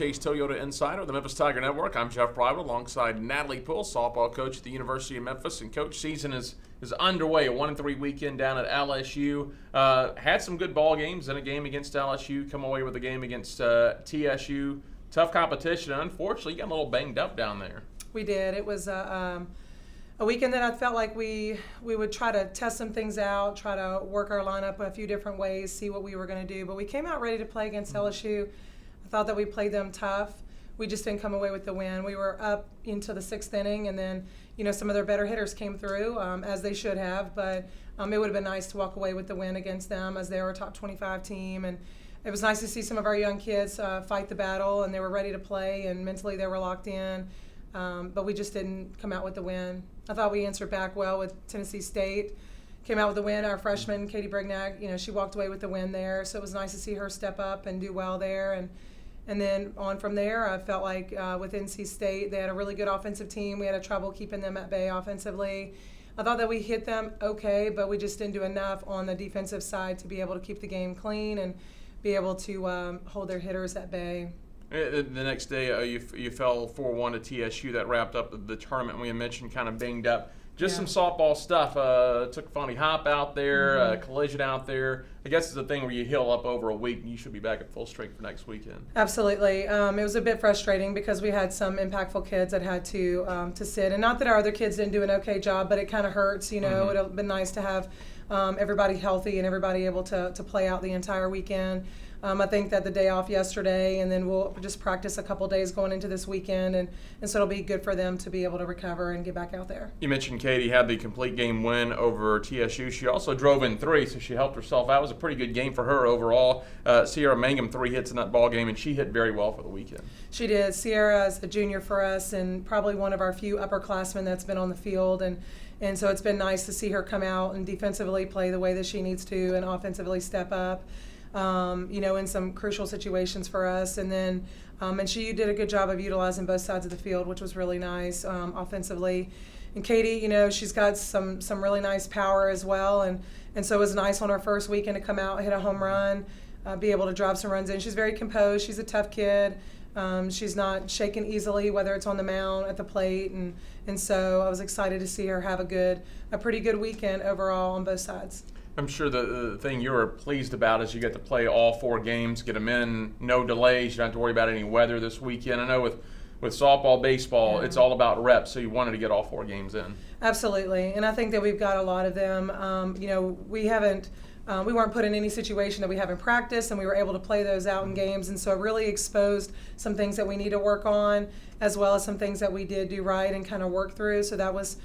Wolfchase Toyota Insider, the Memphis Tiger Network. I'm Jeff Brightwell alongside Natalie Poole, softball coach at the University of Memphis. And coach, season is underway. A 1-3 weekend down at LSU. Had some good ball games in a game against LSU. Come away with a game against TSU. Tough competition. Unfortunately, you got a little banged up down there. We did. It was a weekend that I felt like we would try to test some things out, try to work our lineup a few different ways, see what we were going to do. But we came out ready to play against LSU. I thought that we played them tough. We just didn't come away with the win. We were up into the 6th inning, and then some of their better hitters came through, as they should have. But it would have been nice to walk away with the win against them, as they were a top 25 team. And it was nice to see some of our young kids fight the battle, and they were ready to play, and mentally they were locked in. But we just didn't come out with the win. I thought we answered back well with Tennessee State. Came out with the win. Our freshman, Katie Brightwell, she walked away with the win there. So it was nice to see her step up and do well there. And then on from there, I felt like with NC State, they had a really good offensive team. We had trouble keeping them at bay offensively. I thought that we hit them okay, but we just didn't do enough on the defensive side to be able to keep the game clean and be able to hold their hitters at bay. The next day, you fell 4-1 to TSU. That wrapped up the tournament. We had mentioned kind of banged up. Just some softball stuff. Took a funny hop out there, collision out there. I guess it's a thing where you heal up over a week and you should be back at full strength for next weekend. Absolutely. It was a bit frustrating because we had some impactful kids that had to sit. And not that our other kids didn't do an okay job, but it kind of hurts. It would have been nice to have everybody healthy and everybody able to play out the entire weekend. I think that the day off yesterday, and then we'll just practice a couple days going into this weekend, and so it'll be good for them to be able to recover and get back out there. You mentioned Katie had the complete game win over TSU. She also drove in 3, so she helped herself out. It was a pretty good game for her overall. Sierra Mangum 3 hits in that ball game, and she hit very well for the weekend. She did. Sierra is a junior for us and probably one of our few upperclassmen that's been on the field, and so it's been nice to see her come out and defensively play the way that she needs to and offensively step up. In some crucial situations for us. And then, and she did a good job of utilizing both sides of the field, which was really nice offensively. And Katie, she's got some really nice power as well. And so it was nice on her first weekend to come out, hit a home run, be able to drive some runs in. She's very composed. She's a tough kid. She's not shaken easily, whether it's on the mound, at the plate. And so I was excited to see her have a pretty good weekend overall on both sides. I'm sure the thing you were pleased about is you get to play all 4 games, get them in, no delays. You don't have to worry about any weather this weekend. I know with softball, baseball, it's all about reps, so you wanted to get all 4 games in. Absolutely, and I think that we've got a lot of them. We weren't put in any situation that we haven't practiced, and we were able to play those out in games, and so it really exposed some things that we need to work on, as well as some things that we did do right and kind of work through. So that was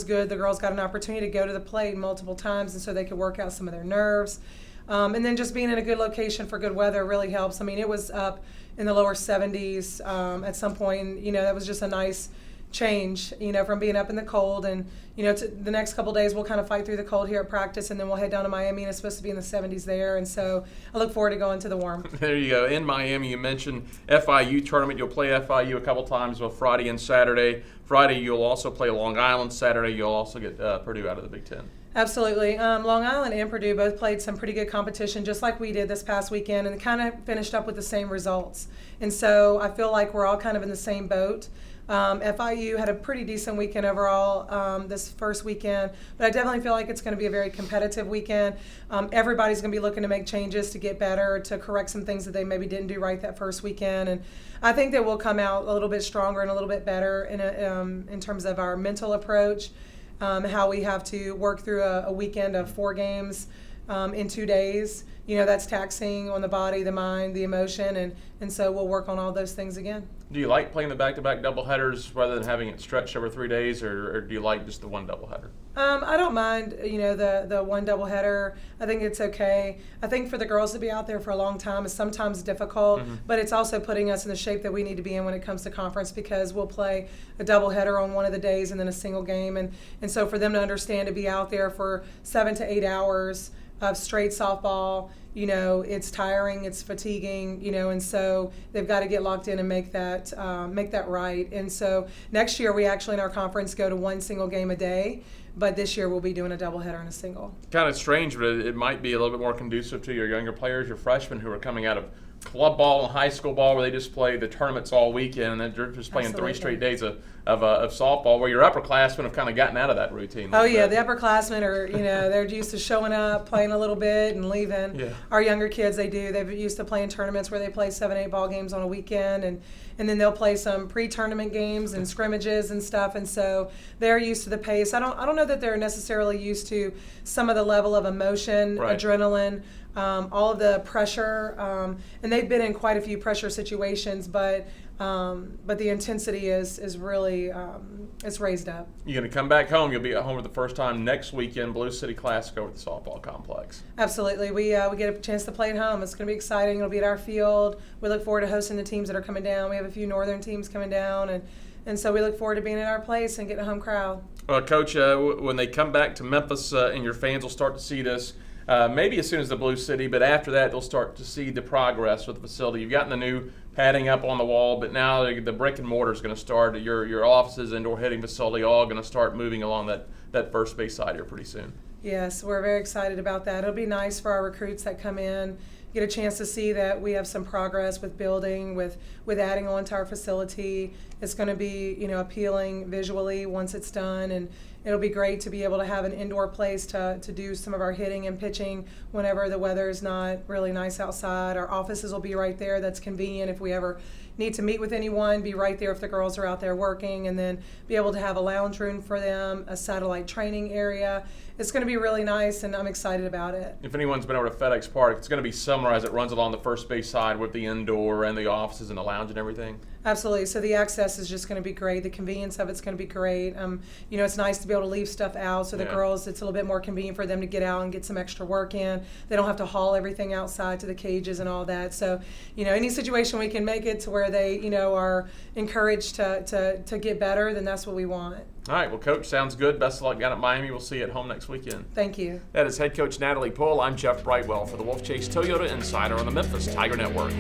good. The girls got an opportunity to go to the plate multiple times, and so they could work out some of their nerves. And then just being in a good location for good weather really helps. I mean, it was up in the lower 70s at some point, and that was just a nice change, from being up in the cold. And the next couple of days we'll kind of fight through the cold here at practice, and then we'll head down to Miami, and it's supposed to be in the 70s there. And so I look forward to going to the warm. There you go. In Miami, you mentioned FIU tournament. You'll play FIU a couple times, both Friday and Saturday. Friday you'll also play Long Island. Saturday you'll also get Purdue out of the Big Ten. Absolutely. Long Island and Purdue both played some pretty good competition, just like we did this past weekend, and kind of finished up with the same results. And so I feel like we're all kind of in the same boat. FIU had a pretty decent weekend overall this first weekend, but I definitely feel like it's going to be a very competitive weekend. Everybody's going to be looking to make changes to get better, to correct some things that they maybe didn't do right that first weekend. And I think that we'll come out a little bit stronger and a little bit better in terms of our mental approach, how we have to work through a weekend of 4 games in 2 days. That's taxing on the body, the mind, the emotion, and so we'll work on all those things again. Do you like playing the back-to-back doubleheaders rather than having it stretched over 3 days, or do you like just the one doubleheader? I don't mind, the one doubleheader. I think it's okay. I think for the girls to be out there for a long time is sometimes difficult, but it's also putting us in the shape that we need to be in when it comes to conference, because we'll play a doubleheader on one of the days and then a single game, and so for them to understand to be out there for 7 to 8 hours of straight softball, it's tiring, it's fatiguing, and so they've got to get locked in and make that right. And so next year we actually in our conference go to 1 single game a day, but this year we'll be doing a doubleheader and a single. Kind of strange, but it might be a little bit more conducive to your younger players, your freshmen who are coming out of club ball and high school ball where they just play the tournaments all weekend and then they're just playing Absolutely. 3 straight days of softball, where your upperclassmen have kind of gotten out of that routine. Oh yeah, the upperclassmen are, they're used to showing up, playing a little bit, and leaving. Yeah. Our younger kids, they're used to playing tournaments where they play 7, 8 ball games on a weekend, and then they'll play some pre-tournament games and scrimmages and stuff, and so they're used to the pace. I don't know that they're necessarily used to some of the level of emotion, Right. adrenaline, all of the pressure, and they've been in quite a few pressure situations, but the intensity is really it's raised up. You're going to come back home. You'll be at home for the first time next weekend, Blue City Classic over at the softball complex. Absolutely. We get a chance to play at home. It's going to be exciting. It'll be at our field. We look forward to hosting the teams that are coming down. We have a few northern teams coming down, and so we look forward to being at our place and getting a home crowd. Well, Coach, when they come back to Memphis and your fans will start to see this, maybe as soon as the Blue City, but after that they'll start to see the progress with the facility. You've gotten the new padding up on the wall, but now the brick and mortar is going to start. Your offices, indoor hitting facility, all going to start moving along that first base side here pretty soon. Yes, we're very excited about that. It'll be nice for our recruits that come in, get a chance to see that we have some progress with building, with adding on to our facility. It's going to be, appealing visually once it's done, and it'll be great to be able to have an indoor place to do some of our hitting and pitching whenever the weather is not really nice outside. Our offices will be right there. That's convenient if we ever need to meet with anyone, be right there if the girls are out there working, and then be able to have a lounge room for them, a satellite training area. It's going to be really nice, and I'm excited about it. If anyone's been over to FedEx Park, it's going to be similar as it runs along the first base side with the indoor and the offices and the lounge and everything. Absolutely. So the access is just going to be great. The convenience of it's going to be great. It's nice to be able to leave stuff out so the girls, it's a little bit more convenient for them to get out and get some extra work in. They don't have to haul everything outside to the cages and all that. So, any situation we can make it to where they, are encouraged to get better, then that's what we want. All right, well, Coach, sounds good. Best of luck down at Miami. We'll see you at home next weekend. Thank you. That is head coach Natalie Poole. I'm Jeff Brightwell for the Wolfchase Toyota Insider on the Memphis Tiger Network.